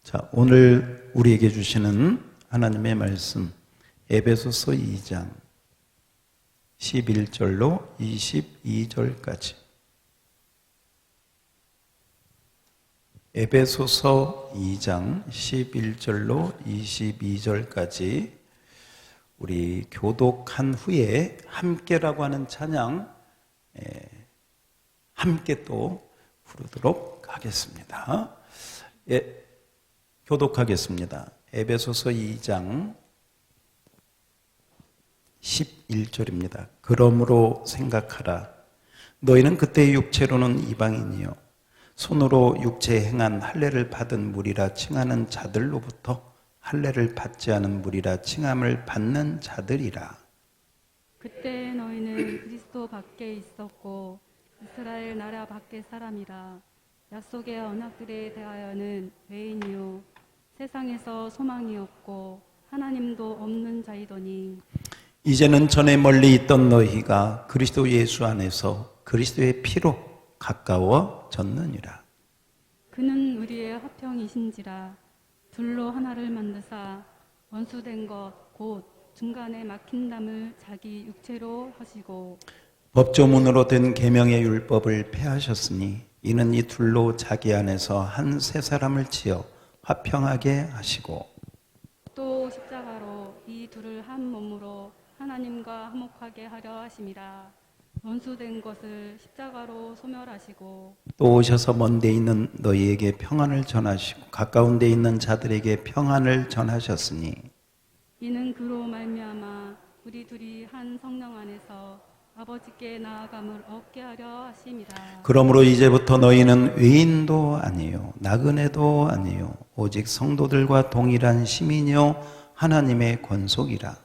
자, 오늘 우리에게 주시는 하나님의 말씀 에베소서 2장 11절로 22절까지. 에베소서 2장 11절로 22절까지 우리 교독한 후에 함께라고 하는 찬양 함께 또 부르도록 하겠습니다. 교독하겠습니다. 에베소서 2장 11절입니다. 그러므로 생각하라. 너희는 그때의 육체로는 이방인이요 손으로 육체에 행한 할례를 받은 무리라 칭하는 자들로부터 할례를 받지 않은 무리라 칭함을 받는 자들이라. 그때 너희는 그리스도 밖에 있었고 이스라엘 나라 밖의 사람이라. 약속의 언약들에 대하여는 외인이요 세상에서 소망이 없고 하나님도 없는 자이더니 이제는 전에 멀리 있던 너희가 그리스도 예수 안에서 그리스도의 피로 가까워졌느니라. 그는 우리의 화평이신지라. 둘로 하나를 만드사 원수된 것 곧 중간에 막힌 담을 자기 육체로 하시고 법조문으로 된 계명의 율법을 폐하셨으니 이는 이 둘로 자기 안에서 한 세 사람을 지어 화평하게 하시고 또 십자가로 이 둘을 한 몸으로 하나님과 화목하게 하려 하심이라. 원수된 것을 십자가로 소멸하시고 또 오셔서 먼 데 있는 너희에게 평안을 전하시고 가까운 데 있는 자들에게 평안을 전하셨으니 이는 그로 말미암아 우리 둘이 한 성령 안에서 아버지께 나아감을 얻게 하려 하심이라. 그러므로 이제부터 너희는 외인도 아니요 나그네도 아니요 오직 성도들과 동일한 시민이요 하나님의 권속이라.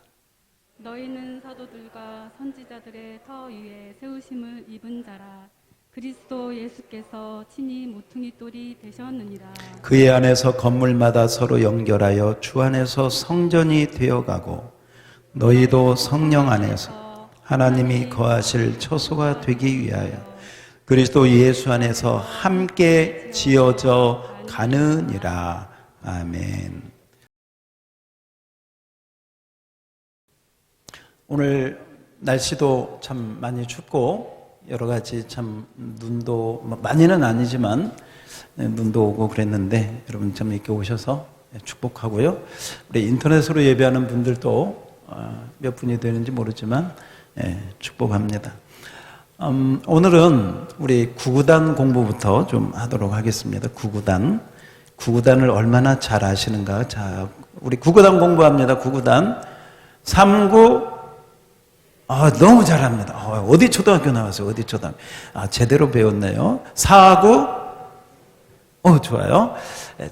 너희는 사도들과 선지자들의 터 위에 세우심을 입은 자라. 그리스도 예수께서 친히 모퉁이 돌이 되셨느니라. 그의 안에서 건물마다 서로 연결하여 주 안에서 성전이 되어가고 너희도 성령 안에서 하나님이 거하실 처소가 되기 위하여 그리스도 예수 안에서 함께 지어져 가느니라. 아멘. 오늘 날씨도 참 많이 춥고 여러 가지 참 눈도 많이는 아니지만 눈도 오고 그랬는데 여러분 참 이렇게 오셔서 축복하고요. 우리 인터넷으로 예배하는 분들도 몇 분이 되는지 모르지만 축복합니다. 오늘은 우리 구구단 공부부터 좀 하도록 하겠습니다. 구구단을 얼마나 잘 아시는가. 자, 우리 구구단 공부합니다. 구구단 3구 너무 잘합니다. 어디 초등학교 나왔어요? 어디 초등학교? 제대로 배웠네요. 4구 좋아요.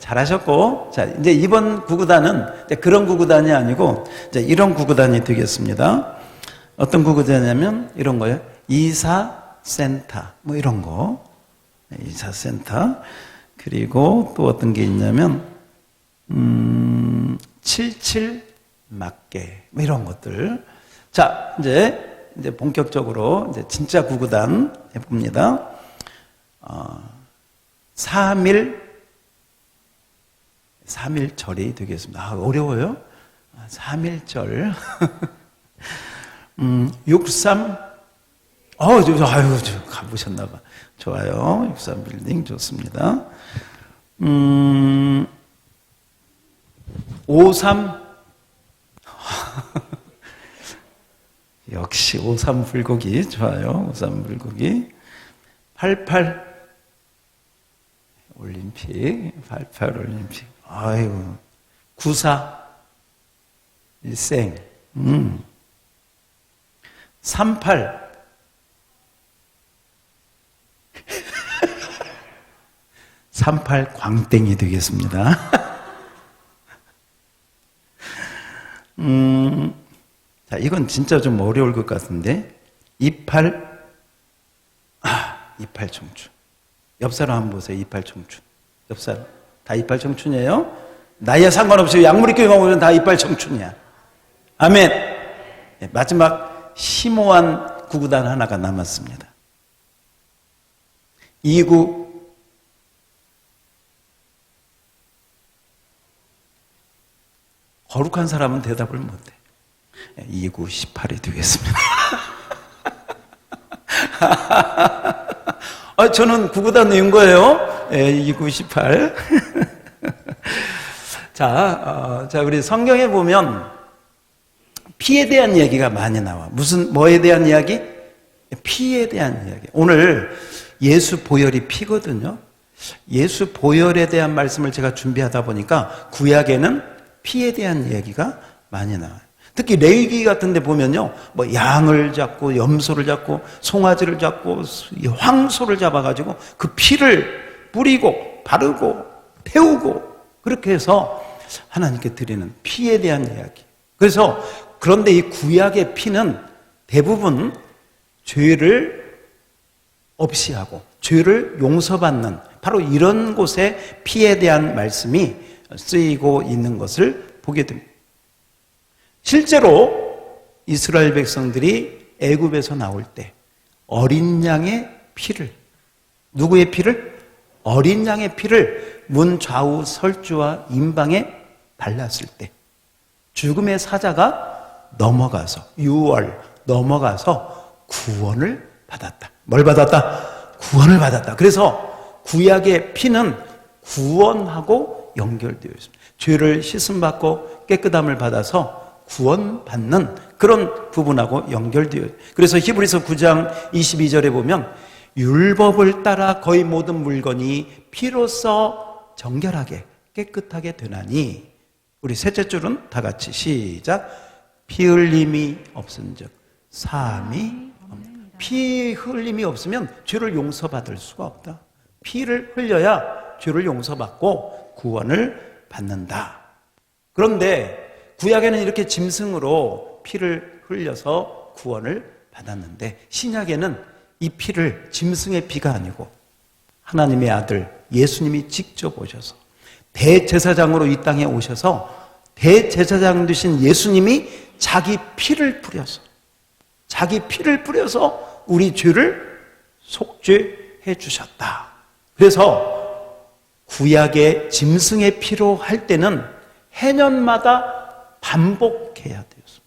잘하셨고, 자, 이제 이번 구구단은 그런 구구단이 아니고, 이제 이런 구구단이 되겠습니다. 어떤 구구단이냐면, 이런 거예요. 이사센터, 뭐 이런 거. 이사센터. 그리고 또 어떤 게 있냐면, 77맞게, 뭐 이런 것들. 자, 이제 본격적으로 이제 진짜 구구단 해봅니다. 3일절이 되겠습니다. 어려워요? 3일절. 63. 가보셨나봐. 좋아요. 63 빌딩 좋습니다. 53. 역시 53 불고기 좋아요. 53 불고기. 88 올림픽. 88 올림픽. 94 일생. 38 38 광땡이 되겠습니다. 자, 이건 진짜 좀 어려울 것 같은데 28 청춘. 옆사람 한번 보세요. 28 청춘. 옆사람 다 28 청춘이에요. 나이에 상관없이 양무리교회만 오면 다 28 청춘이야. 아멘. 마지막 심오한 구구단 하나가 남았습니다. 2구 거룩한 사람은 대답을 못해. 2918이 되겠습니다. 저는 구구단 외운 거예요. 2918. 자, 우리 성경에 보면 피에 대한 얘기가 많이 나와. 뭐에 대한 이야기? 피에 대한 이야기. 오늘 예수 보혈이 피거든요. 예수 보혈에 대한 말씀을 제가 준비하다 보니까 구약에는 피에 대한 얘기가 많이 나와요. 특히 레위기 같은 데 보면요, 뭐 양을 잡고 염소를 잡고 송아지를 잡고 황소를 잡아가지고 그 피를 뿌리고 바르고 태우고 그렇게 해서 하나님께 드리는 피에 대한 이야기. 그래서 그런데 이 구약의 피는 대부분 죄를 없이 하고 죄를 용서받는 바로 이런 곳에 피에 대한 말씀이 쓰이고 있는 것을 보게 됩니다. 실제로 이스라엘 백성들이 애굽에서 나올 때 어린 양의 피를, 누구의 피를? 어린 양의 피를 문 좌우 설주와 임방에 발랐을 때 죽음의 사자가 넘어가서 구원을 받았다. 뭘 받았다? 구원을 받았다. 그래서 구약의 피는 구원하고 연결되어 있습니다. 죄를 씻음받고 깨끗함을 받아서 구원받는 그런 부분하고 연결되어 있어요. 그래서 히브리서 9장 22절에 보면 율법을 따라 거의 모든 물건이 피로써 정결하게 깨끗하게 되나니, 우리 셋째 줄은 다 같이 시작. 피 흘림이 없은즉 사함이 없다. 피 흘림이 없으면 죄를 용서받을 수가 없다. 피를 흘려야 죄를 용서받고 구원을 받는다. 그런데 구약에는 이렇게 짐승으로 피를 흘려서 구원을 받았는데 신약에는 이 피를 짐승의 피가 아니고 하나님의 아들 예수님이 직접 오셔서 대제사장으로 이 땅에 오셔서 대제사장 되신 예수님이 자기 피를 뿌려서 우리 죄를 속죄해 주셨다. 그래서 구약의 짐승의 피로 할 때는 해년마다 반복해야 되었습니다.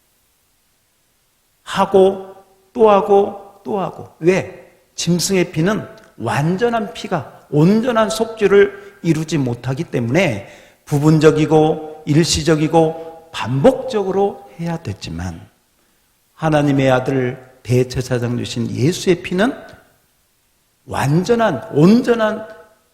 하고 또 하고 또 하고. 왜? 짐승의 피는 완전한 피가 온전한 속죄를 이루지 못하기 때문에 부분적이고 일시적이고 반복적으로 해야 됐지만 하나님의 아들 대제사장 되신 예수의 피는 완전한 온전한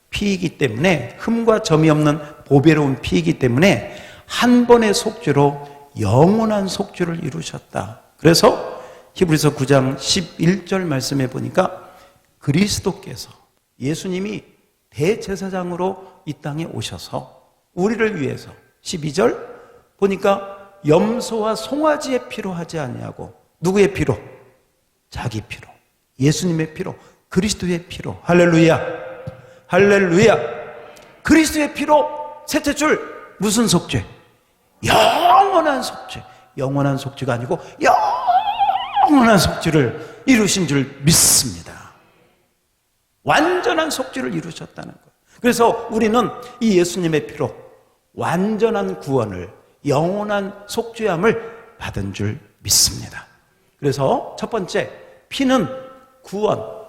피이기 때문에 흠과 점이 없는 보배로운 피이기 때문에 한 번의 속죄로 영원한 속죄를 이루셨다. 그래서 히브리서 9장 11절 말씀에 보니까 그리스도께서 예수님이 대제사장으로 이 땅에 오셔서 우리를 위해서 12절 보니까 염소와 송아지의 피로 하지 아니하고 누구의 피로? 자기 피로, 예수님의 피로, 그리스도의 피로. 할렐루야, 할렐루야. 그리스도의 피로 셋째 줄 무슨 속죄? 영원한 속죄. 영원한 속죄가 아니고 영원한 속죄를 이루신 줄 믿습니다. 완전한 속죄를 이루셨다는 거예요. 그래서 우리는 이 예수님의 피로 완전한 구원을, 영원한 속죄함을 받은 줄 믿습니다. 그래서 첫 번째, 피는 구원.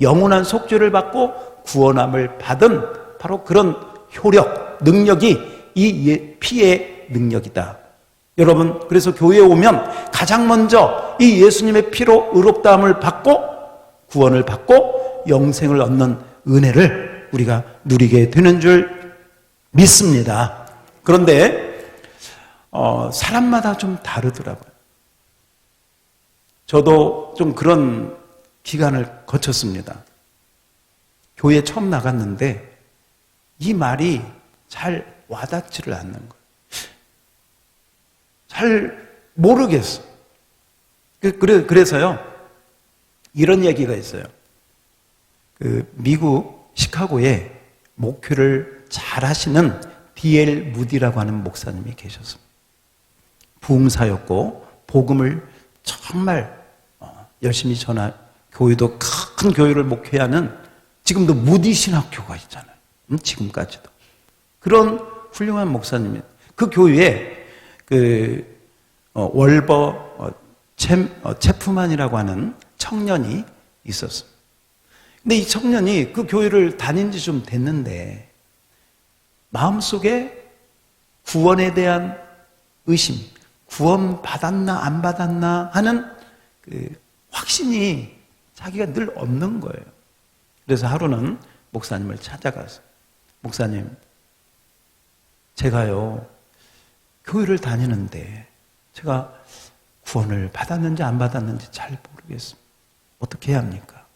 영원한 속죄를 받고 구원함을 받은 바로 그런 효력, 능력이 이 피의 능력이다. 여러분, 그래서 교회에 오면 가장 먼저 이 예수님의 피로 의롭다함을 받고 구원을 받고 영생을 얻는 은혜를 우리가 누리게 되는 줄 믿습니다. 그런데 사람마다 좀 다르더라고요. 저도 좀 그런 기간을 거쳤습니다. 교회 처음 나갔는데 이 말이 잘 와닿지를 않는 거예요. 잘 모르겠어. 그래서요, 이런 얘기가 있어요. 미국 시카고에 목회를 잘 하시는 D.L. 무디라고 하는 목사님이 계셨습니다. 부흥사였고 복음을 정말 열심히 교회도 큰 교회를 목회하는, 지금도 무디 신학교가 있잖아요. 지금까지도. 그런 훌륭한 목사님이에요. 그 교회에 월버 체프만이라고 하는 청년이 있었어요. 근데 이 청년이 그 교회를 다닌 지 좀 됐는데 마음속에 구원에 대한 의심, 구원 받았나 안 받았나 하는 그 확신이 자기가 늘 없는 거예요. 그래서 하루는 목사님을 찾아가서, 목사님, 제가요 교회를 다니는데 제가 구원을 받았는지 안 받았는지 잘 모르겠습니다. 어떻게 해야 합니까?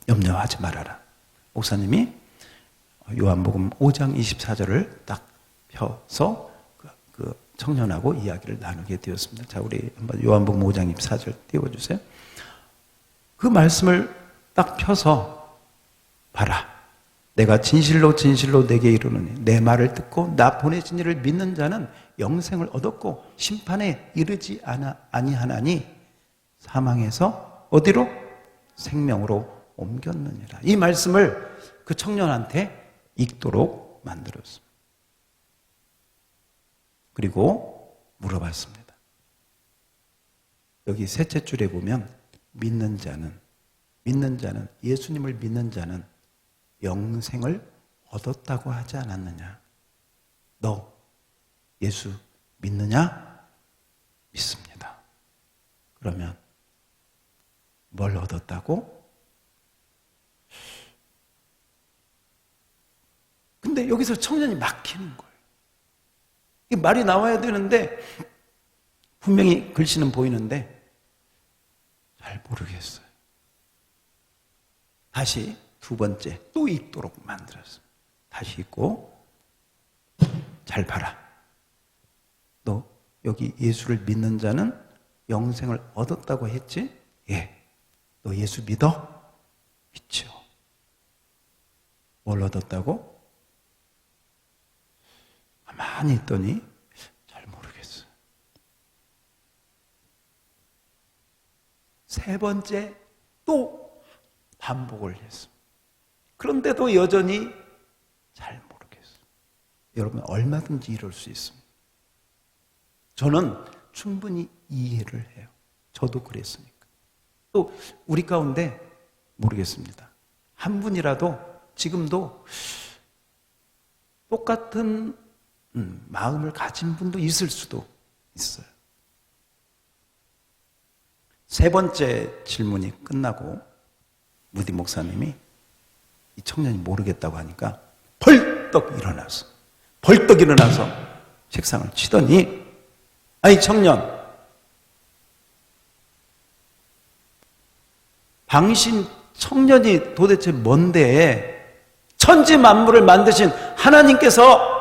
염려하지 말아라. 목사님이 요한복음 5장 24절을 딱 펴서 그 청년하고 이야기를 나누게 되었습니다. 자, 우리 한번 요한복음 5장 24절 띄워주세요. 그 말씀을 딱 펴서, 봐라, 내가 진실로 진실로 내게 이르노니 내 말을 듣고 나 보내신 이를 믿는 자는 영생을 얻었고 심판에 이르지 아니하나니 사망에서 어디로? 생명으로 옮겼느니라. 이 말씀을 그 청년한테 읽도록 만들었습니다. 그리고 물어봤습니다. 여기 셋째 줄에 보면 믿는 자는, 예수님을 믿는 자는 영생을 얻었다고 하지 않았느냐? 너 예수 믿느냐? 믿습니다. 그러면 뭘 얻었다고? 근데 여기서 청년이 막히는 거예요. 이 말이 나와야 되는데 분명히 글씨는 보이는데 잘 모르겠어요. 다시 두 번째 또 읽도록 만들었습니다. 다시 읽고, 잘 봐라. 너 여기 예수를 믿는 자는 영생을 얻었다고 했지? 예. 너 예수 믿어? 믿죠. 뭘 얻었다고? 가만히 있더니 잘 모르겠어요. 세 번째 또 반복을 했습니다. 그런데도 여전히 잘 모르겠어요. 여러분, 얼마든지 이럴 수 있습니다. 저는 충분히 이해를 해요. 저도 그랬으니까. 또 우리 가운데 모르겠습니다. 한 분이라도 지금도 똑같은 마음을 가진 분도 있을 수도 있어요. 세 번째 질문이 끝나고 무디 목사님이 이 청년이 모르겠다고 하니까 벌떡 일어나서 책상을 치더니, 아니 청년, 당신 청년이 도대체 뭔데 천지 만물을 만드신 하나님께서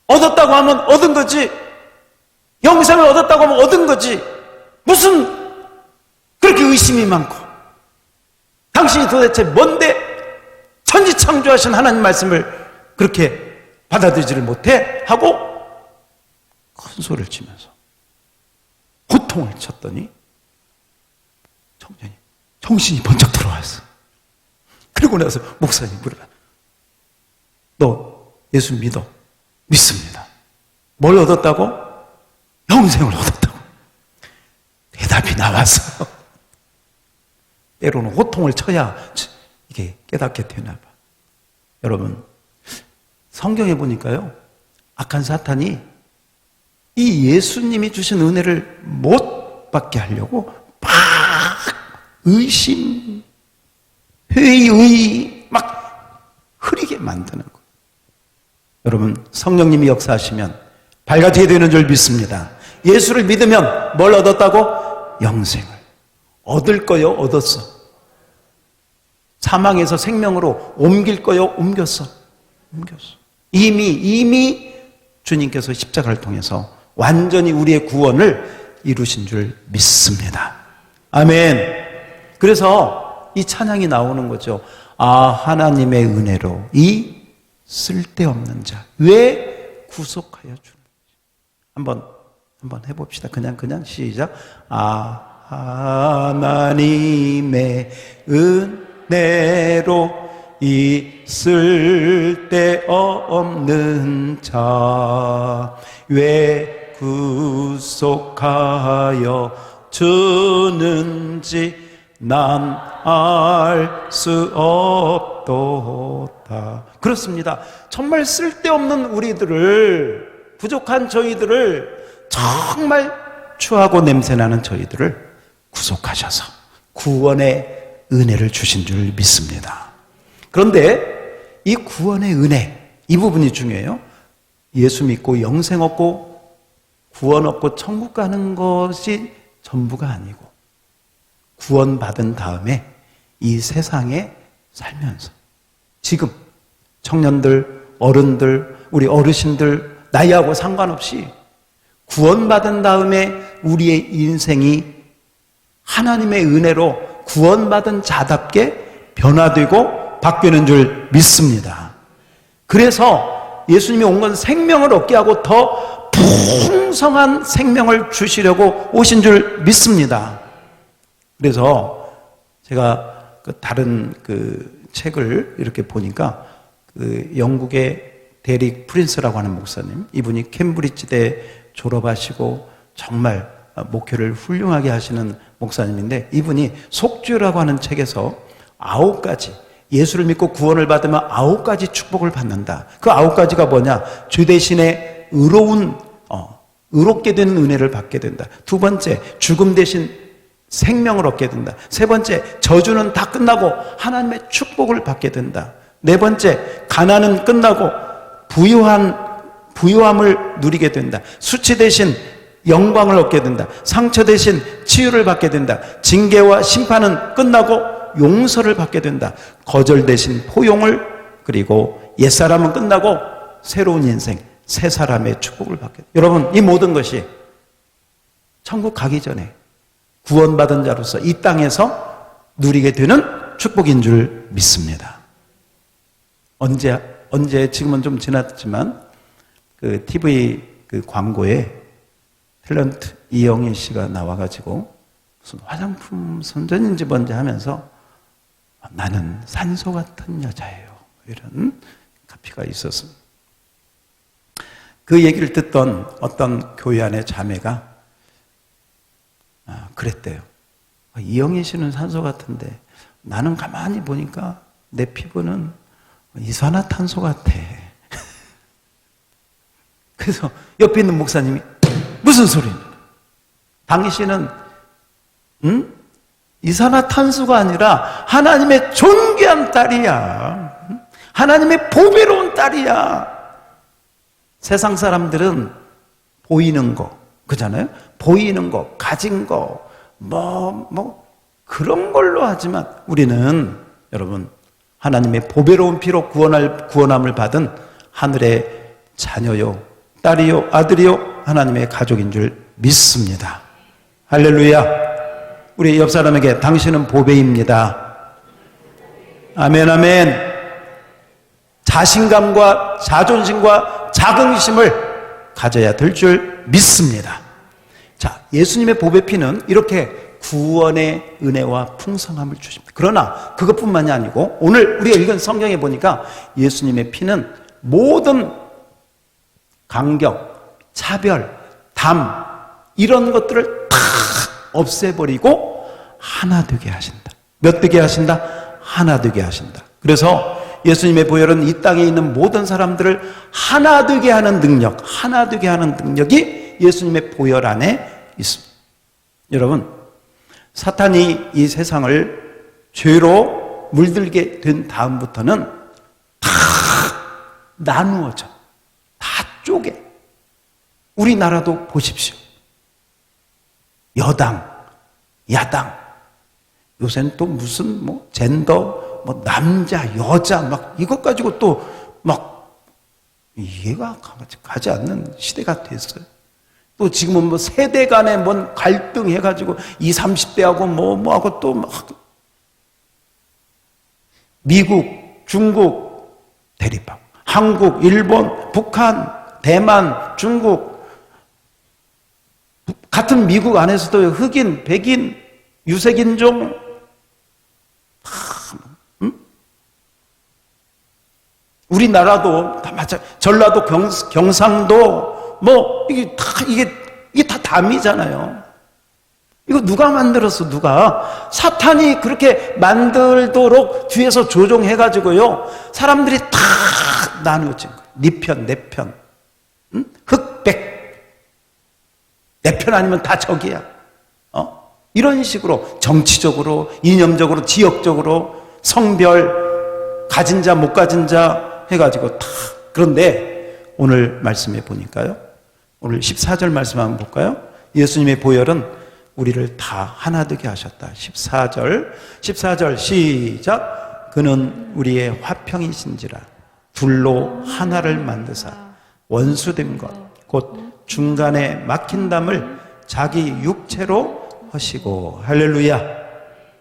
얻었다고 하면 얻은 거지, 영생을 얻었다고 하면 얻은 거지, 무슨 그렇게 의심이 많고, 당신이 도대체 뭔데 천지 창조하신 하나님 말씀을 그렇게 받아들이지를 못해? 하고 큰 소리를 치면서 호통을 쳤더니 청년이 정신이 번쩍 들어왔어. 그리고 나서 목사님 물어봐, 너 예수 믿어? 믿습니다. 뭘 얻었다고? 영생을 얻었다고. 대답이 나왔어. 때로는 호통을 쳐야 이게 깨닫게 되나 봐. 여러분, 성경에 보니까요, 악한 사탄이 이 예수님이 주신 은혜를 못 받게 하려고 막 의심, 회의 막 흐리게 만드는 거예요. 여러분, 성령님이 역사하시면 밝아지게 되는 줄 믿습니다. 예수를 믿으면 뭘 얻었다고? 영생을. 얻을 거요? 얻었어. 사망에서 생명으로 옮길 거요? 옮겼어. 이미 주님께서 십자가를 통해서 완전히 우리의 구원을 이루신 줄 믿습니다. 아멘. 그래서 이 찬양이 나오는 거죠. 아, 하나님의 은혜로 이 쓸데없는 자 왜 구속하여 주는지. 한번 해봅시다. 그냥 시작. 아, 하나님의 은혜로 이 쓸데없는 자 왜 구속하여 주는지 난 알 수 없도다. 그렇습니다. 정말 쓸데없는 우리들을, 부족한 저희들을, 정말 추하고 냄새나는 저희들을 구속하셔서 구원의 은혜를 주신 줄 믿습니다. 그런데 이 구원의 은혜, 이 부분이 중요해요. 예수 믿고 영생 얻고 구원 얻고 천국 가는 것이 전부가 아니고, 구원받은 다음에 이 세상에 살면서 지금 청년들, 어른들, 우리 어르신들 나이하고 상관없이 구원받은 다음에 우리의 인생이 하나님의 은혜로 구원받은 자답게 변화되고 바뀌는 줄 믿습니다. 그래서 예수님이 온 건 생명을 얻게 하고 더 풍성한 생명을 주시려고 오신 줄 믿습니다. 그래서 제가 다른 책을 이렇게 보니까 영국의 데릭 프린스라고 하는 목사님, 이분이 캠브리지대 졸업하시고 정말 목회를 훌륭하게 하시는 목사님인데, 이분이 속죄라고 하는 책에서 9가지, 예수를 믿고 구원을 받으면 9가지 축복을 받는다. 그 9가지가 뭐냐? 주 대신에 의롭게 되는 은혜를 받게 된다. 두 번째, 죽음 대신 생명을 얻게 된다. 세 번째, 저주는 다 끝나고 하나님의 축복을 받게 된다. 네 번째, 가난은 끝나고 부유함을 누리게 된다. 수치 대신 영광을 얻게 된다. 상처 대신 치유를 받게 된다. 징계와 심판은 끝나고 용서를 받게 된다. 거절 대신 포용을, 그리고 옛사람은 끝나고 새로운 인생, 새 사람의 축복을 받게 된다. 여러분, 이 모든 것이 천국 가기 전에 구원받은 자로서 이 땅에서 누리게 되는 축복인 줄 믿습니다. 언제 지금은 좀 지났지만 TV 광고에 탤런트 이영애 씨가 나와가지고 무슨 화장품 선전인지 뭔지 하면서 나는 산소 같은 여자예요, 이런 카피가 있었습니다. 그 얘기를 듣던 어떤 교회 안의 자매가 그랬대요. 이영애 씨는 산소 같은데 나는 가만히 보니까 내 피부는 이산화탄소 같아. 그래서 옆에 있는 목사님이 무슨 소리입니까? 당신은 이산화탄소가 아니라 하나님의 존귀한 딸이야. 하나님의 보배로운 딸이야. 세상 사람들은 보이는 거, 그잖아요? 보이는 거, 가진 거, 그런 걸로 하지만 우리는, 여러분, 하나님의 보배로운 피로 구원함을 받은 하늘의 자녀요, 딸이요, 아들이요, 하나님의 가족인 줄 믿습니다. 할렐루야. 우리 옆 사람에게 당신은 보배입니다. 아멘, 아멘. 자신감과 자존심과 자긍심을 가져야 될 줄 믿습니다. 자, 예수님의 보배 피는 이렇게 구원의 은혜와 풍성함을 주십니다. 그러나 그것뿐만이 아니고 오늘 우리가 읽은 성경에 보니까 예수님의 피는 모든 강경, 차별, 담, 이런 것들을 다 없애버리고 하나 되게 하신다. 몇 되게 하신다? 하나 되게 하신다. 그래서 예수님의 보혈은 이 땅에 있는 모든 사람들을 하나 되게 하는 능력, 하나 되게 하는 능력이 예수님의 보혈 안에 있습니다. 여러분, 사탄이 이 세상을 죄로 물들게 된 다음부터는 다 나누어져, 다 쪼개. 우리나라도 보십시오. 여당, 야당, 요새는 또 무슨 젠더, 남자, 여자, 이것 가지고 또 이해가 가지 않는 시대가 됐어요. 또 지금은 세대 간에 뭔 갈등 해가지고 20, 30대하고 뭐하고 또 미국, 중국 대립하고, 한국, 일본, 북한, 대만, 중국, 같은 미국 안에서도 흑인, 백인, 유색인종, 우리나라도 다 마찬가지. 전라도 경상도 뭐 이게 다 담이잖아요. 이거 누가 만들었어? 누가? 사탄이 그렇게 만들도록 뒤에서 조종해가지고요, 사람들이 다 나누어진 거예요. 네 편, 내 편. 응? 흑백. 내 편 아니면 다 적이야. 이런 식으로 정치적으로, 이념적으로, 지역적으로, 성별, 가진 자, 못 가진 자 해가지고 다. 그런데 오늘 말씀해 보니까요, 오늘 14절 말씀 한번 볼까요? 예수님의 보혈은 우리를 다 하나 되게 하셨다. 14절 시작. 그는 우리의 화평이신지라 둘로 하나를 만드사 원수된 것 곧 중간에 막힌 담을 자기 육체로 하시고. 할렐루야,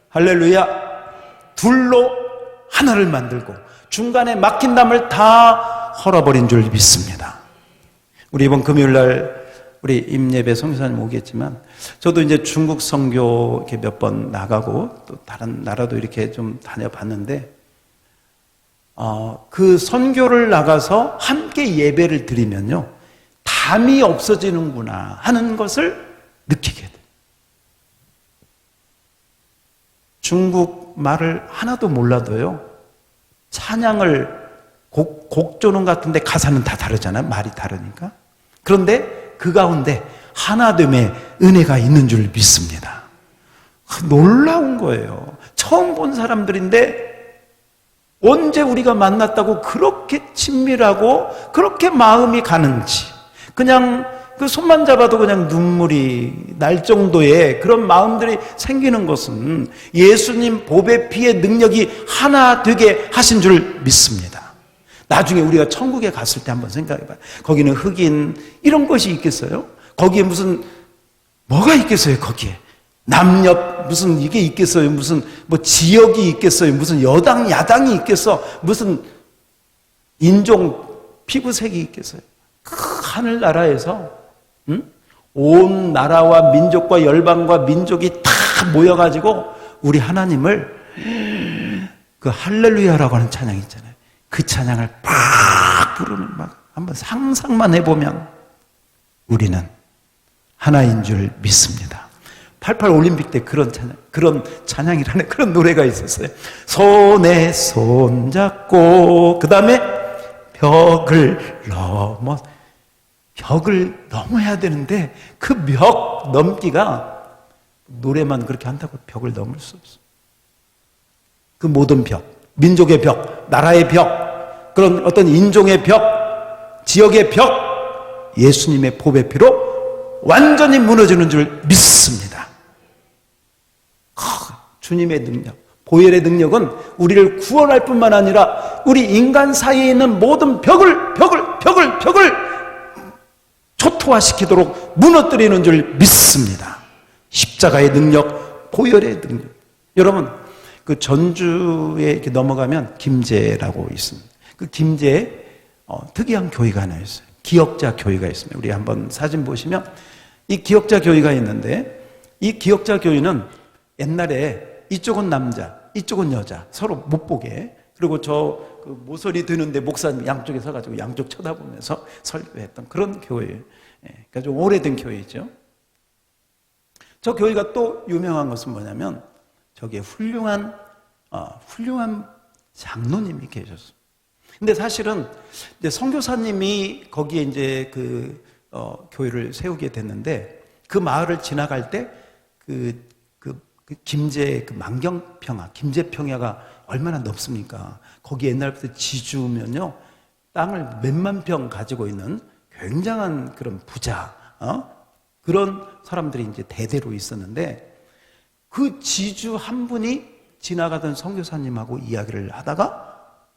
할렐루야. 둘로 하나를 만들고 중간에 막힌 담을 다 헐어버린 줄 믿습니다. 우리 이번 금요일날 우리 임예배 선교사님 오겠지만, 저도 이제 중국 선교 이렇게 몇 번 나가고 또 다른 나라도 이렇게 좀 다녀봤는데, 그 선교를 나가서 함께 예배를 드리면요, 담이 없어지는구나 하는 것을 느끼게 돼요. 중국 말을 하나도 몰라도요, 찬양을 곡조는 같은데 가사는 다 다르잖아요. 말이 다르니까. 그런데 그 가운데 하나됨의 은혜가 있는 줄 믿습니다. 놀라운 거예요. 처음 본 사람들인데 언제 우리가 만났다고 그렇게 친밀하고 그렇게 마음이 가는지, 그냥 그 손만 잡아도 그냥 눈물이 날 정도의 그런 마음들이 생기는 것은 예수님 보배 피의 능력이 하나 되게 하신 줄 믿습니다. 나중에 우리가 천국에 갔을 때 한번 생각해봐요. 거기는 흑인 이런 것이 있겠어요? 거기에 무슨 뭐가 있겠어요? 거기에 남녀 무슨 이게 있겠어요? 무슨 뭐 지역이 있겠어요? 무슨 여당 야당이 있겠어? 무슨 인종 피부색이 있겠어요? 그 하늘나라에서 온 나라와 민족과 열방과 민족이 다 모여가지고 우리 하나님을 그 할렐루야라고 하는 찬양 있잖아요. 그 찬양을 팍 부르는, 막 한번 상상만 해보면 우리는 하나인 줄 믿습니다. 88 올림픽 때 그런 찬양이라는 그런 노래가 있었어요. 손에 손 잡고, 그 다음에 벽을 넘어야 되는데 그 벽 넘기가 노래만 그렇게 한다고 벽을 넘을 수 없어. 그 모든 벽, 민족의 벽, 나라의 벽, 그런 어떤 인종의 벽, 지역의 벽, 예수님의 보배 피로 완전히 무너지는 줄 믿습니다. 주님의 능력, 보혈의 능력은 우리를 구원할 뿐만 아니라 우리 인간 사이에 있는 모든 벽을 초토화시키도록 무너뜨리는 줄 믿습니다. 십자가의 능력, 보혈의 능력. 여러분, 그 전주에 이렇게 넘어가면 김제라고 있습니다. 그 김제에 특이한 교회가 하나 있어요. 기역자 교회가 있습니다. 우리 한번 사진 보시면 이 기역자 교회가 있는데, 이 기역자 교회는 옛날에 이쪽은 남자, 이쪽은 여자, 서로 못 보게, 그리고 그 모서리 드는데 목사님 양쪽에 서가지고 양쪽 쳐다보면서 설교했던 그런 교회예요. 그러니까 좀 오래된 교회죠. 저 교회가 또 유명한 것은 뭐냐면, 저기에 훌륭한 장로님이 계셨어요. 근데 사실은 이제 선교사님이 거기에 이제 교회를 세우게 됐는데, 그 마을을 지나갈 때 김제 만경평야, 김제평야가 얼마나 넓습니까? 거기 옛날부터 지주면요, 땅을 몇만 평 가지고 있는 굉장한 그런 부자, 그런 사람들이 이제 대대로 있었는데, 그 지주 한 분이 지나가던 선교사님하고 이야기를 하다가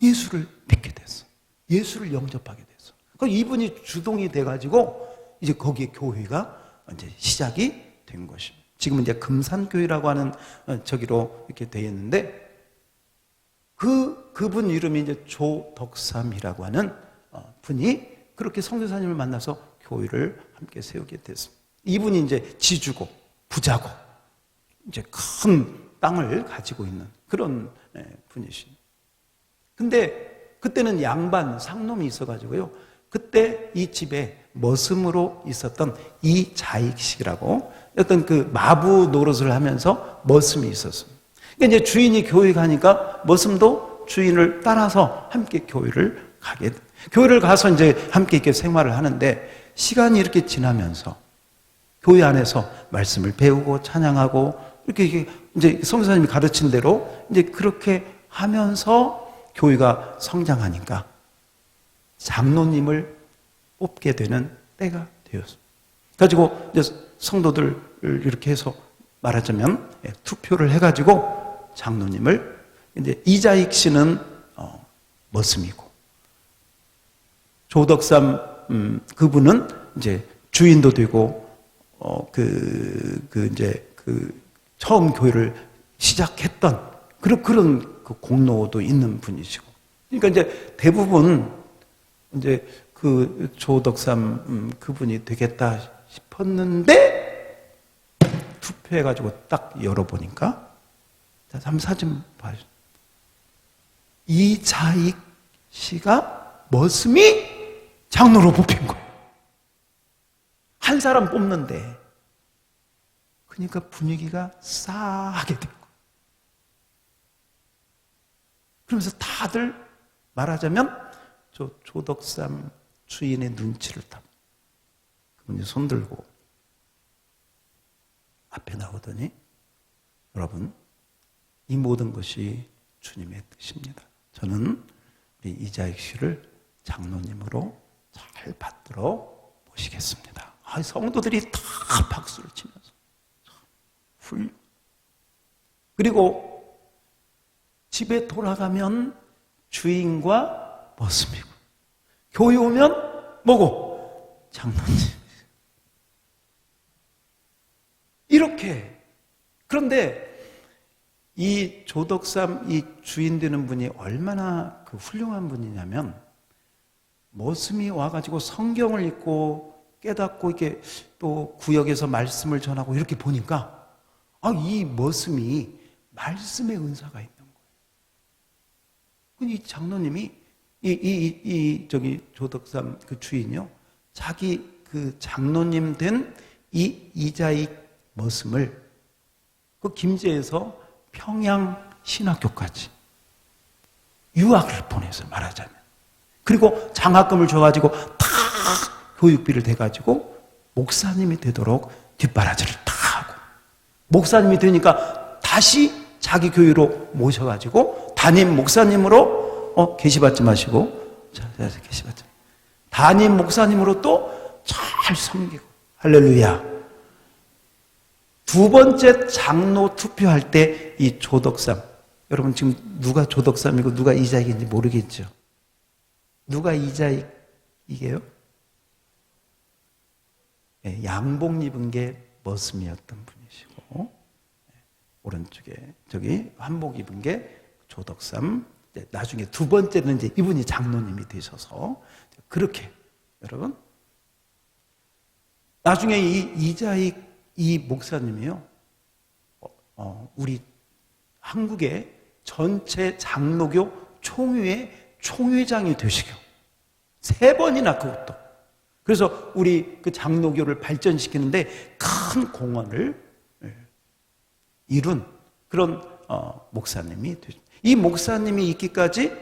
예수를 믿게 됐어. 예수를 영접하게 됐어. 그러니까 이분이 주동이 돼가지고 이제 거기에 교회가 이제 시작이 된 것입니다. 지금은 이제 금산교회라고 하는 저기로 이렇게 되어 있는데, 그분 이름이 이제 조덕삼이라고 하는 분이 그렇게 선교사님을 만나서 교회를 함께 세우게 됐습니다. 이분이 이제 지주고 부자고 이제 큰 땅을 가지고 있는 그런 분이십니다. 근데 그때는 양반, 상놈이 있어가지고요. 그때 이 집에 머슴으로 있었던 이자익식이라고 어떤 그 마부 노릇을 하면서 머슴이 있었습니다. 그러니까 이제 주인이 교회 가니까 머슴도 주인을 따라서 함께 교회를 교회를 가서 이제 함께 이렇게 생활을 하는데 시간이 이렇게 지나면서 교회 안에서 말씀을 배우고 찬양하고 이렇게 이제 성사님이 가르친 대로 이제 그렇게 하면서 교회가 성장하니까 장로님을 뽑게 되는 때가 되었습니다. 가지고 이제 성도들 이렇게 해서 말하자면 투표를 해가지고 장로님을 이제 이자익 씨는 머슴이고 조덕삼 그분은 이제 주인도 되고 이제 처음 교회를 시작했던 그런 그 공로도 있는 분이시고 그러니까 이제 대부분 이제 그 조덕삼 그분이 되겠다 싶었는데 투표해가지고 딱 열어보니까 자, 한번 사진 봐요. 이자익 씨가 머슴이 장로로 뽑힌 거예요. 한 사람 뽑는데 그러니까 분위기가 싸하게 된 거예요. 그러면서 다들 말하자면 저 조덕삼 주인의 눈치를 탑. 그분이 손들고 앞에 나오더니 여러분 이 모든 것이 주님의 뜻입니다. 저는 이자익 씨를 장로님으로 잘 받들어 모시겠습니다. 성도들이 다 박수를 치면서 그리고 집에 돌아가면 주인과 머슴이고 교회 오면 뭐고? 장로님. 이렇게. 그런데 이 조덕삼 이 주인 되는 분이 얼마나 그 훌륭한 분이냐면 머슴이 와가지고 성경을 읽고 깨닫고 이렇게 또 구역에서 말씀을 전하고 이렇게 보니까 이 머슴이 말씀의 은사가 있는 거예요. 이 장로님이 저기 조덕삼 그 주인이요. 자기 그 장로님 된 이 이자익 머슴을 그 김제에서 평양 신학교까지 유학을 보내서 말하자면 그리고 장학금을 줘가지고 다 교육비를 대가지고 목사님이 되도록 뒷바라지를 다 하고 목사님이 되니까 다시 자기 교회로 모셔가지고 담임 목사님으로 계시받지 마시고 자 계시받지 담임 목사님으로 또 잘 섬기고 할렐루야. 두 번째 장로 투표할 때 이 조덕삼 여러분 지금 누가 조덕삼이고 누가 이자익인지 모르겠죠. 누가 이자익이게요? 네, 양복 입은 게 머슴이었던 분이시고 오른쪽에 저기 한복 입은 게 조덕삼. 나중에 두 번째는 이제 이분이 장로님이 되셔서 그렇게 여러분 나중에 이 이자익 이 목사님이요 우리 한국의 전체 장로교 총회의 총회장이 되시고 3번이나 그것도 그래서 우리 그 장로교를 발전시키는데 큰 공헌을 이룬 그런 목사님이 되십니다. 이 목사님이 있기까지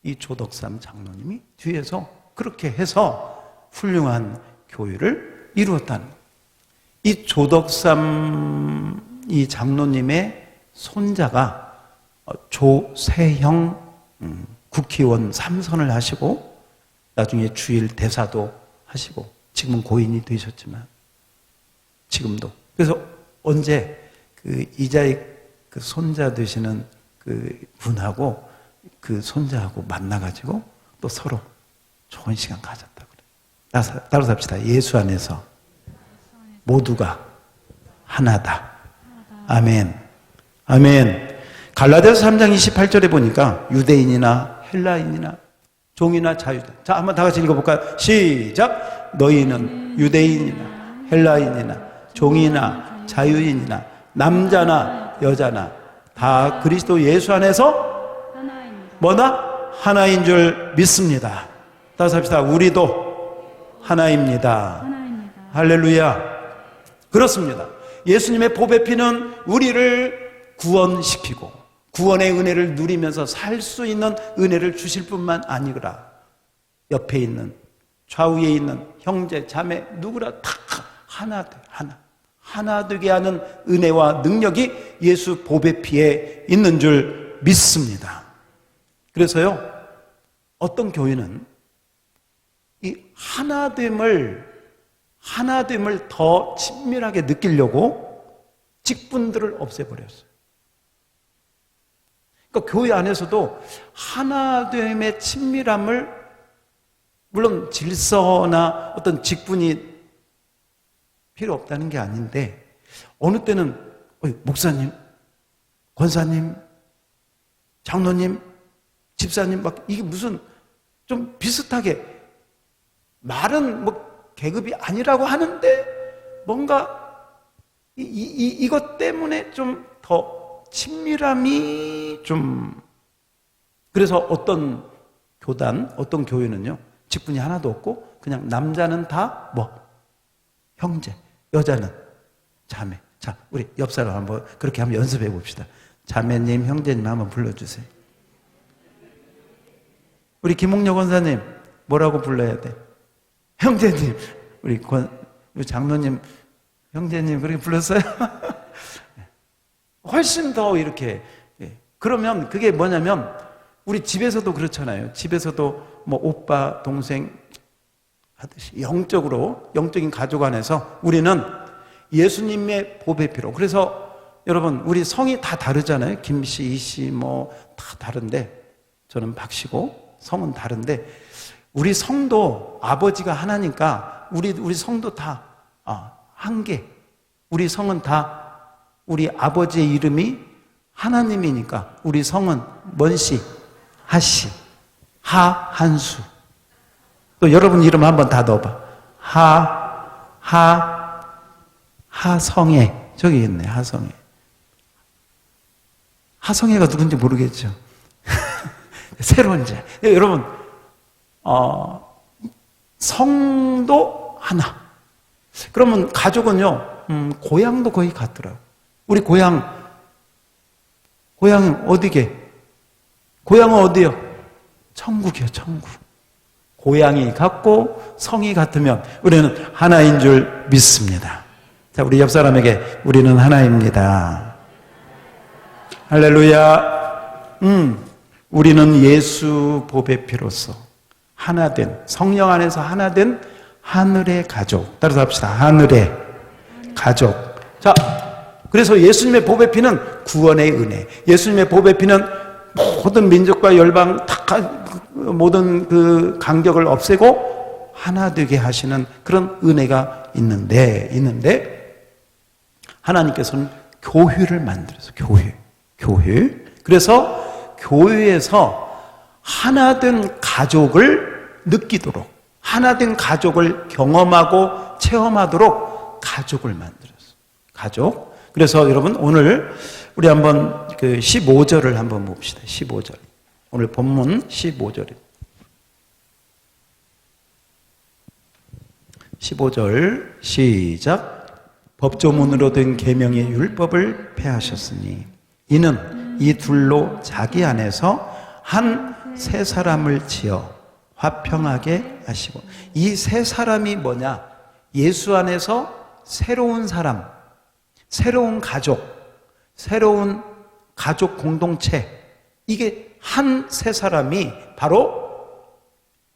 이 조덕삼 장로님이 뒤에서 그렇게 해서 훌륭한 교회를 이루었다는 거예요. 이 조덕삼 이 장로님의 손자가 조세형 국회의원 3선을 하시고 나중에 주일 대사도 하시고 지금은 고인이 되셨지만 지금도 그래서 언제 그 이자익 그 손자 되시는 그 분하고 그 손자하고 만나가지고 또 서로 좋은 시간 가졌다고 그래요. 따로 삽시다. 예수 안에서 모두가 하나다. 아멘. 아멘. 갈라디아서 3장 28절에 보니까 유대인이나 헬라인이나 종이나 자유다. 자, 한번 다 같이 읽어볼까요? 시작. 너희는 유대인이나 헬라인이나 종이나 자유인이나 남자나 여자나 다 그리스도 예수 안에서 하나입니다. 뭐나? 하나인 줄 믿습니다. 따라서 합시다. 우리도 하나입니다. 하나입니다. 할렐루야. 그렇습니다. 예수님의 보배 피는 우리를 구원시키고 구원의 은혜를 누리면서 살 수 있는 은혜를 주실 뿐만 아니라 옆에 있는 좌우에 있는 형제 자매 누구라 다 하나 되게 하는 은혜와 능력이 예수 보배 피에 있는 줄 믿습니다. 그래서요, 어떤 교회는 이 하나됨을 더 친밀하게 느끼려고 직분들을 없애버렸어요. 그러니까 교회 안에서도 하나됨의 친밀함을, 물론 질서나 어떤 직분이 필요 없다는 게 아닌데, 어느 때는 목사님, 권사님, 장로님, 집사님 막 이게 무슨 좀 비슷하게 말은 뭐 계급이 아니라고 하는데 뭔가 이것 때문에 좀 더 친밀함이 좀, 그래서 어떤 교단, 어떤 교회는요 직분이 하나도 없고 그냥 남자는 다 뭐 형제, 여자는 자매. 자, 우리 옆 사람 한번 그렇게 한번 연습해 봅시다. 자매님, 형제님 한번 불러주세요. 우리 김홍려 권사님 뭐라고 불러야 돼? 형제님. 우리 장로님 형제님 그렇게 불렀어요? 훨씬 더 이렇게. 그러면 그게 뭐냐면 우리 집에서도 그렇잖아요. 집에서도 뭐 오빠 동생 하듯이 영적인 가족 안에서 우리는 예수님의 보배 피로. 그래서 여러분 우리 성이 다 다르잖아요. 김씨, 이씨 뭐 다 다른데, 저는 박씨고 성은 다른데 우리 성도 아버지가 하나니까 우리 성도 다 한 개. 우리 성은 다 우리 아버지의 이름이 하나님이니까 우리 성은 먼씨, 하씨, 하한수. 또 여러분 이름 한번 다 넣어봐. 하성애. 저기 있네, 하성애. 하성애가 누군지 모르겠죠. 새로운 자. 여러분, 성도 하나. 그러면 가족은요, 고향도 거의 같더라고요. 우리 고향은 어디게? 고향은 어디요? 천국이요, 천국. 고향이 같고 성이 같으면 우리는 하나인 줄 믿습니다. 자, 우리 옆 사람에게 우리는 하나입니다. 할렐루야. 우리는 예수 보배 피로써 하나된, 성령 안에서 하나된 하늘의 가족. 따라서 합시다. 하늘의 가족. 자, 그래서 예수님의 보배 피는 구원의 은혜. 예수님의 보배 피는 모든 민족과 열방 모든 그 간격을 없애고 하나 되게 하시는 그런 은혜가 있는데 하나님께서는 교회를 만들어서 교회. 그래서 교회에서 하나된 가족을 느끼도록, 하나된 가족을 경험하고 체험하도록 가족을 만들었어요. 가족. 그래서 여러분 오늘 우리 한번 그 15절을 한번 봅시다. 15절. 오늘 본문 15절입니다. 15절 시작. 법조문으로 된 계명의 율법을 폐하셨으니 이는 이 둘로 자기 안에서 한 세 사람을 지어 화평하게 하시고. 이 세 사람이 뭐냐? 예수 안에서 새로운 사람, 새로운 가족, 새로운 가족 공동체. 이게 한 세 사람이 바로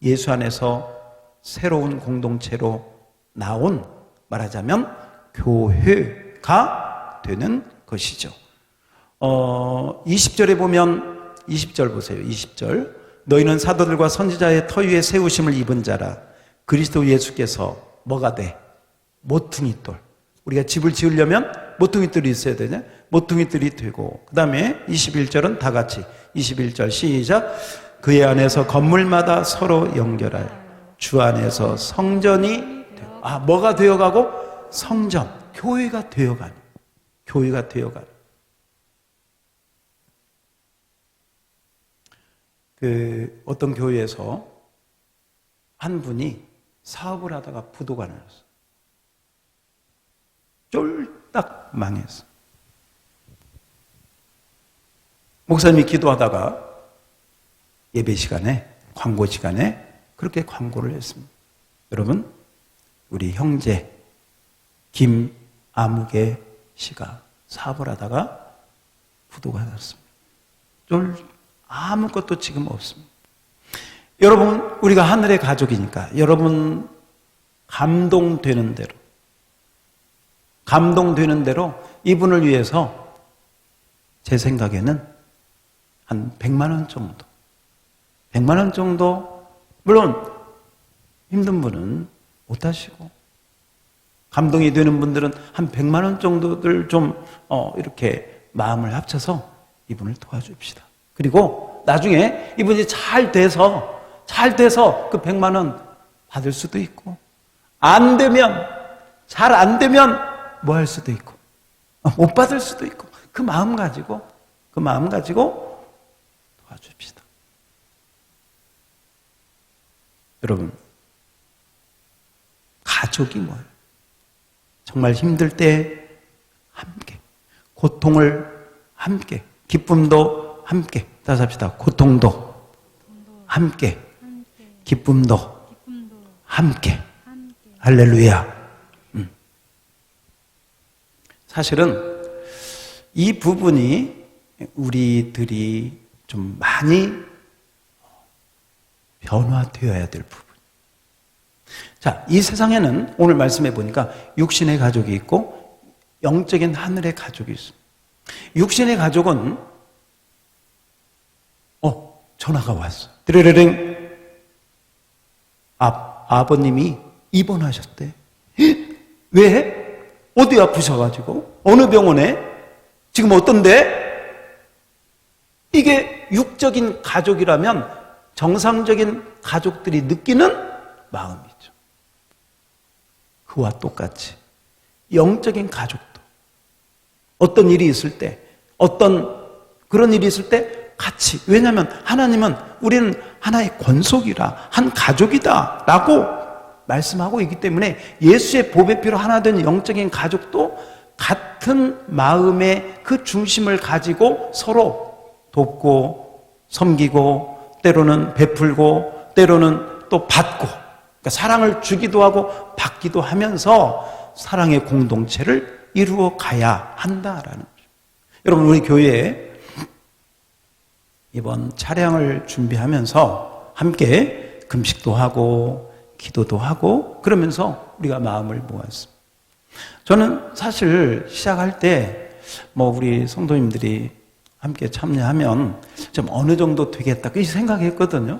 예수 안에서 새로운 공동체로 나온, 말하자면 교회가 되는 것이죠. 20절에 보면 20절 보세요. 20절. 너희는 사도들과 선지자의 터 위에 세우심을 입은 자라. 그리스도 예수께서 뭐가 돼? 모퉁이돌. 우리가 집을 지으려면 모퉁이돌이 있어야 되냐? 모퉁이돌이 되고, 그 다음에 21절은 다 같이 21절 시작. 그의 안에서 건물마다 서로 연결하여 주 안에서 성전이 되고. 뭐가 되어가고? 성전, 교회가 되어가는. 어떤 교회에서 한 분이 사업을 하다가 부도가 났어. 쫄딱 망했어. 목사님이 기도하다가 예배 시간에, 광고 시간에 그렇게 광고를 했습니다. 여러분, 우리 형제 김아무개 씨가 사업을 하다가 부도가 났습니다. 아무것도 지금 없습니다. 여러분, 우리가 하늘의 가족이니까 여러분 감동되는 대로 이분을 위해서 제 생각에는 한 100만 원 정도, 100만 원 정도, 물론 힘든 분은 못 하시고 감동이 되는 분들은 한 100만 원 정도를 좀 이렇게 마음을 합쳐서 이분을 도와줍시다. 그리고 나중에 이분이 잘 돼서 그 100만 원 받을 수도 있고, 잘 안 되면 뭐 할 수도 있고, 못 받을 수도 있고, 그 마음 가지고 도와줍시다. 여러분, 가족이 뭐예요? 정말 힘들 때 함께, 고통을 함께, 기쁨도 함께, 다시 합시다. 고통도 함께, 기쁨도 함께. 할렐루야. 사실은 이 부분이 우리들이 좀 많이 변화되어야 될 부분. 자, 이 세상에는 오늘 말씀해 보니까 육신의 가족이 있고 영적인 하늘의 가족이 있습니다. 육신의 가족은 전화가 왔어. 드르르릉. 아버님이 입원하셨대. 왜? 어디 아프셔가지고? 어느 병원에? 지금 어떤데? 이게 육적인 가족이라면 정상적인 가족들이 느끼는 마음이죠. 그와 똑같이 영적인 가족도 어떤 일이 있을 때, 그런 일이 있을 때 같이, 왜냐하면 하나님은 우리는 하나의 권속이라, 한 가족이다 라고 말씀하고 있기 때문에 예수의 보배 피로 하나 된 영적인 가족도 같은 마음의 그 중심을 가지고 서로 돕고 섬기고 때로는 베풀고 때로는 또 받고, 그러니까 사랑을 주기도 하고 받기도 하면서 사랑의 공동체를 이루어 가야 한다라는 거죠. 여러분, 우리 교회에 이번 차량을 준비하면서 함께 금식도 하고 기도도 하고 그러면서 우리가 마음을 모았습니다. 저는 사실 시작할 때 우리 성도님들이 함께 참여하면 좀 어느 정도 되겠다 그 생각했거든요.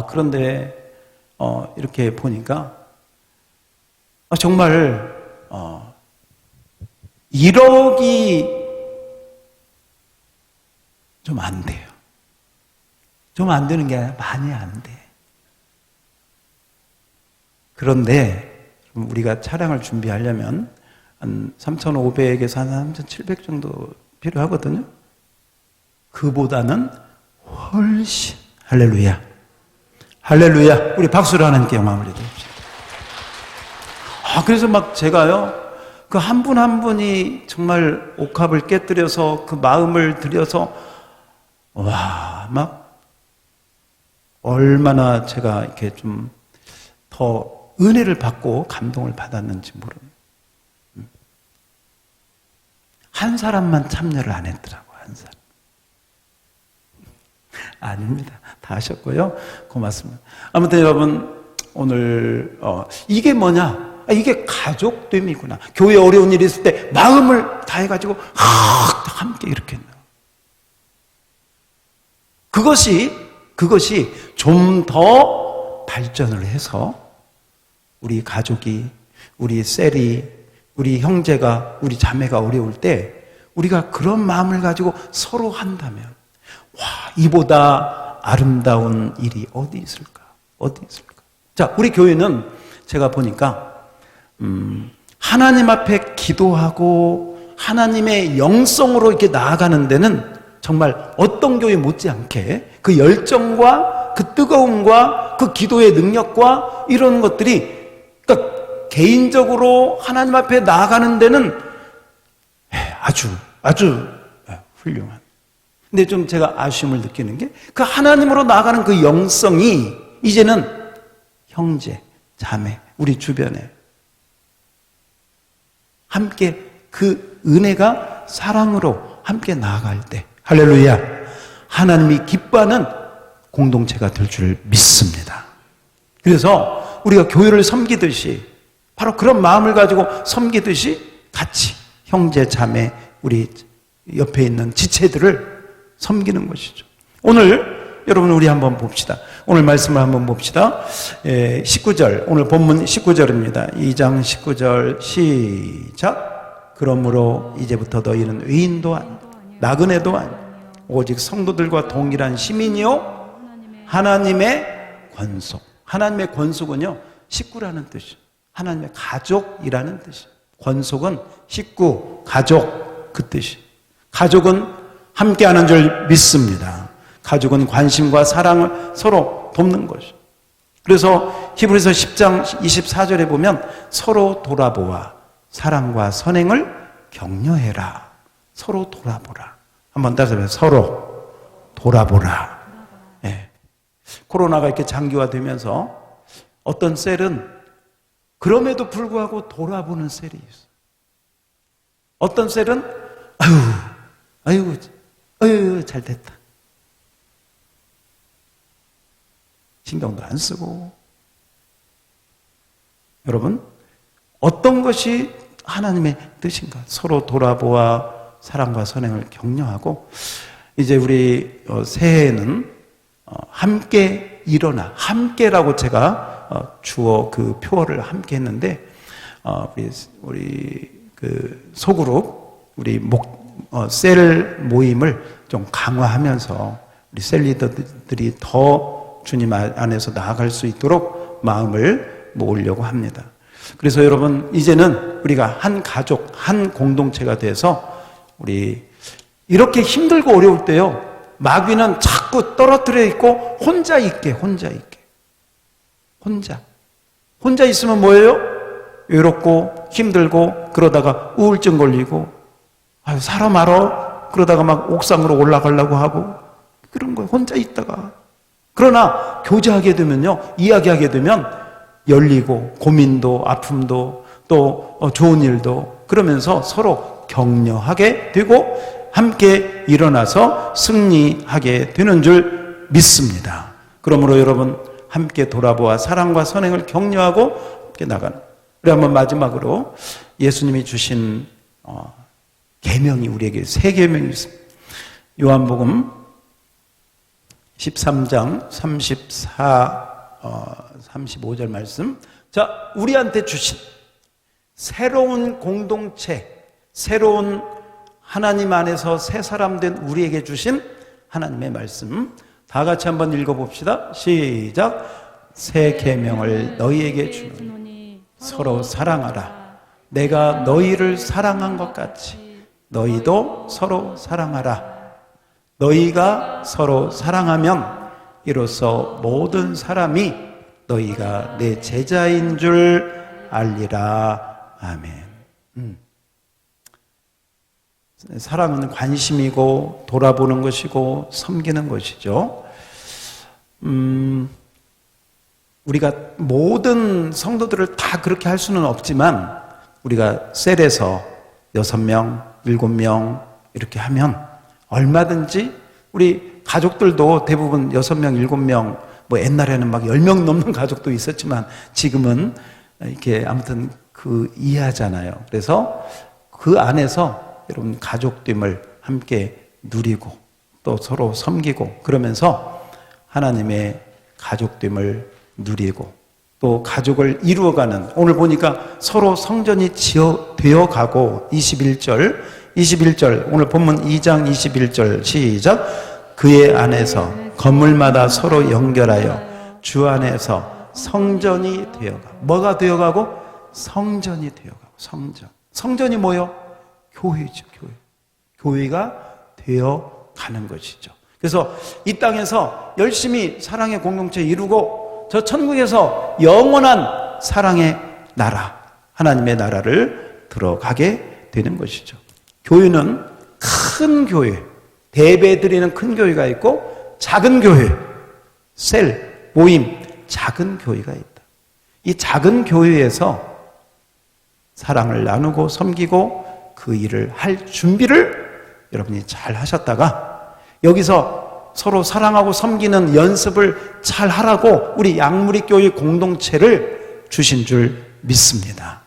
그런데 이렇게 보니까 정말 1억이 좀 안 돼요. 좀 안 되는 게 아니라 많이 안 돼. 그런데 우리가 차량을 준비하려면 한 3,500에서 한 3,700 정도 필요하거든요. 그보다는 훨씬, 할렐루야. 할렐루야. 우리 박수로 하나님께 영광을 드립시다. 그래서 제가요, 그 한 분 한 분이 정말 옥합을 깨뜨려서 그 마음을 들여서 얼마나 제가 이렇게 좀 더 은혜를 받고 감동을 받았는지 모릅니다. 한 사람만 참여를 안 했더라고요, 한 사람. 아닙니다. 다 하셨고요. 고맙습니다. 아무튼 여러분, 오늘, 이게 뭐냐? 이게 가족됨이구나. 교회에 어려운 일이 있을 때 마음을 다해가지고, 함께 이렇게. 그것이 좀 더 발전을 해서 우리 가족이, 우리 셀이, 우리 형제가, 우리 자매가 어려울 때 우리가 그런 마음을 가지고 서로 한다면 이보다 아름다운 일이 어디 있을까? 자, 우리 교회는 제가 보니까 하나님 앞에 기도하고 하나님의 영성으로 이렇게 나아가는 데는 정말 어떤 교회 못지않게 그 열정과 그 뜨거움과 그 기도의 능력과 이런 것들이, 그러니까 개인적으로 하나님 앞에 나아가는 데는 아주 훌륭한. 근데 좀 제가 아쉬움을 느끼는 게 그 하나님으로 나아가는 그 영성이 이제는 형제, 자매, 우리 주변에 함께 그 은혜가 사랑으로 함께 나아갈 때, 할렐루야, 하나님이 기뻐하는 공동체가 될 줄 믿습니다. 그래서 우리가 교회를 섬기듯이, 바로 그런 마음을 가지고 섬기듯이 같이 형제, 자매, 우리 옆에 있는 지체들을 섬기는 것이죠. 오늘 여러분 우리 한번 봅시다. 오늘 말씀을 한번 봅시다. 19절, 오늘 본문 19절입니다. 2장 19절 시작. 그러므로 이제부터 너희는 의인도 나그네도 아니요 오직 성도들과 동일한 시민이요 하나님의 권속. 하나님의 권속은요, 식구라는 뜻이에요. 하나님의 가족이라는 뜻이에요. 권속은 식구, 가족, 그 뜻이에요. 가족은 함께하는 줄 믿습니다. 가족은 관심과 사랑을 서로 돕는 것이에요. 그래서 히브리서 10장 24절에 보면 서로 돌아보아 사랑과 선행을 격려해라. 서로 돌아보라. 한번 다시 해보세요. 서로 돌아보라. 네. 코로나가 이렇게 장기화되면서 어떤 셀은 그럼에도 불구하고 돌아보는 셀이 있어요. 어떤 셀은 아유 잘 됐다. 신경도 안 쓰고. 여러분, 어떤 것이 하나님의 뜻인가? 서로 돌아보아 사랑과 선행을 격려하고, 이제 우리 새해에는 함께 일어나, 함께라고 제가 주어 그 표어를 함께 했는데, 우리 그 소그룹, 우리 셀 모임을 좀 강화하면서 우리 셀 리더들이 더 주님 안에서 나아갈 수 있도록 마음을 모으려고 합니다. 그래서 여러분, 이제는 우리가 한 가족, 한 공동체가 돼서 우리 이렇게 힘들고 어려울 때요, 마귀는 자꾸 떨어뜨려 있고 혼자 있게. 혼자 있으면 뭐예요? 외롭고 힘들고, 그러다가 우울증 걸리고, 사람 알아? 그러다가 막 옥상으로 올라가려고 하고, 그런 거예요. 혼자 있다가. 그러나 교제하게 되면요, 이야기하게 되면 열리고, 고민도 아픔도 또 좋은 일도, 그러면서 서로 격려하게 되고 함께 일어나서 승리하게 되는 줄 믿습니다. 그러므로 여러분, 함께 돌아보아 사랑과 선행을 격려하고 함께 나가는. 우리 한번 마지막으로 예수님이 주신 계명이 우리에게 세 계명이 있습니다. 요한복음 13장 35절 말씀. 자, 우리한테 주신 새로운 공동체, 새로운 하나님 안에서 새 사람 된 우리에게 주신 하나님의 말씀. 다 같이 한번 읽어봅시다. 시작. 새 계명을 너희에게 주노니 서로 사랑하라. 내가 너희를 사랑한 것 같이 너희도 서로 사랑하라. 너희가 서로 사랑하면 이로써 모든 사람이 너희가 내 제자인 줄 알리라. 아멘. 사랑은 관심이고 돌아보는 것이고 섬기는 것이죠. 우리가 모든 성도들을 다 그렇게 할 수는 없지만, 우리가 셀에서 6명, 7명 이렇게 하면 얼마든지, 우리 가족들도 대부분 6명, 7명, 뭐 옛날에는 막 10명 넘는 가족도 있었지만 지금은 이렇게 아무튼 그 이해하잖아요. 그래서 그 안에서 여러분 가족됨을 함께 누리고 또 서로 섬기고, 그러면서 하나님의 가족됨을 누리고 또 가족을 이루어가는, 오늘 보니까 서로 성전이 되어가고, 21절 오늘 본문 2장 21절 시작. 그의 안에서 건물마다 서로 연결하여 주 안에서 성전이 되어가고. 뭐가 되어가고? 성전이 되어가고. 성전이 뭐요? 교회죠. 교회가 되어가는 가는 것이죠. 그래서 이 땅에서 열심히 사랑의 공동체 이루고 저 천국에서 영원한 사랑의 나라, 하나님의 나라를 들어가게 되는 것이죠. 교회는 큰 교회, 대배 드리는 큰 교회가 있고 작은 교회, 셀, 모임, 작은 교회가 있다. 이 작은 교회에서 사랑을 나누고 섬기고 그 일을 할 준비를 여러분이 잘 하셨다가 여기서 서로 사랑하고 섬기는 연습을 잘 하라고 우리 양무리 교회 공동체를 주신 줄 믿습니다.